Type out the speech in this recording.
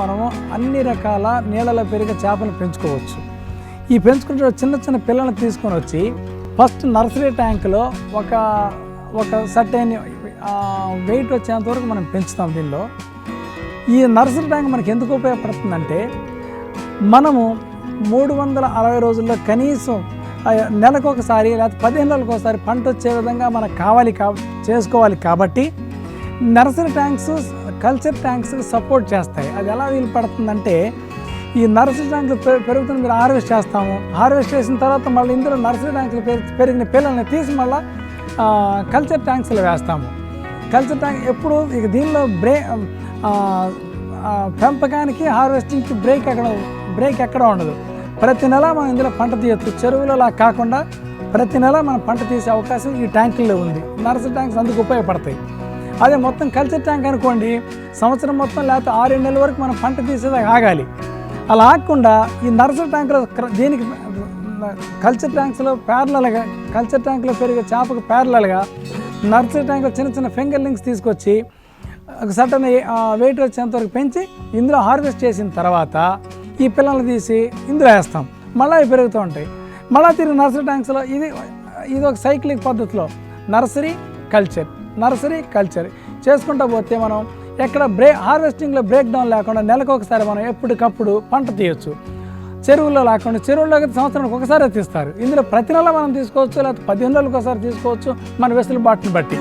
మనము అన్ని రకాల నీళ్ళలో పెరిగే చేపలు పెంచుకోవచ్చు. ఈ పెంచుకుంటే చిన్న చిన్న పిల్లల్ని తీసుకొని వచ్చి ఫస్ట్ నర్సరీ ట్యాంకులో ఒక సర్టైన్ వెయిట్ వచ్చేంత వరకు మనం పెంచుతాం. దీనిలో ఈ నర్సరీ ట్యాంక్ మనకి ఎందుకు ఉపయోగపడుతుందంటే, మనము 360 రోజుల్లో కనీసం నెలకు ఒకసారి లేకపోతే 15 రోజులకు ఒకసారి పంట వచ్చే విధంగా మనకు చేసుకోవాలి. కాబట్టి nursery tanks culture tanks support చేస్తాయి. అది ఎలా వీలు పడుతుందంటే, ఈ నర్సరీ ట్యాంకులు పెరుగుతున్న మీరు హార్వెస్ట్ చేస్తాము. హార్వెస్ట్ చేసిన తర్వాత మళ్ళీ ఇందులో నర్సరీ ట్యాంకులు పెరిగిన పిల్లల్ని తీసి మళ్ళీ కల్చర్ ట్యాంక్స్లో వేస్తాము. కల్చర్ ట్యాంక్ ఎప్పుడు ఇక దీనిలో పెంపకానికి హార్వెస్టింగ్కి బ్రేక్ ఎక్కడ ఉండదు. ప్రతి నెల మనం ఇందులో పంట తీయచ్చు. చెరువులలో కాకుండా ప్రతి నెల మనం పంట తీసే అవకాశం ఈ ట్యాంకుల్లో ఉంది. నర్సరీ ట్యాంక్స్ అందుకు ఉపయోగపడతాయి. అదే మొత్తం కల్చర్ ట్యాంక్ అనుకోండి, సంవత్సరం మొత్తం లేకపోతే 6-7 నెలల వరకు మనం పంట తీసేది ఆగాలి. అలా ఆగకుండా ఈ నర్సరీ ట్యాంకులో దీనికి కల్చర్ ట్యాంక్స్లో ప్యారలల్గా కల్చర్ ట్యాంకులో పెరిగే చేపకు ప్యారలల్గా నర్సరీ ట్యాంకులో చిన్న చిన్న ఫింగర్లింగ్స్ తీసుకొచ్చి ఒక సర్టన్ వెయిట్ వచ్చేంతవరకు పెంచి ఇందులో హార్వెస్ట్ చేసిన తర్వాత ఈ పిల్లల్ని తీసి ఇందులో వేస్తాం. మళ్ళీ అవి పెరుగుతూ ఉంటాయి. మళ్ళీ తిరిగి నర్సరీ ట్యాంక్స్లో ఇది ఒక సైక్లిక్ పద్ధతిలో నర్సరీ కల్చర్ చేసుకుంటూ పోతే మనం ఎక్కడ హార్వెస్టింగ్లో బ్రేక్ డౌన్ లేకుండా నెలకు ఒకసారి మనం ఎప్పటికప్పుడు పంట తీయచ్చు. చెరువుల్లో లేకుండా చెరువుల్లో సంవత్సరానికి ఒకసారి తీస్తారు. ఇందులో ప్రతి నెల మనం తీసుకోవచ్చు, లేకపోతే 15 రోజులకు ఒకసారి తీసుకోవచ్చు, మన వెసులుబాటుని బట్టి.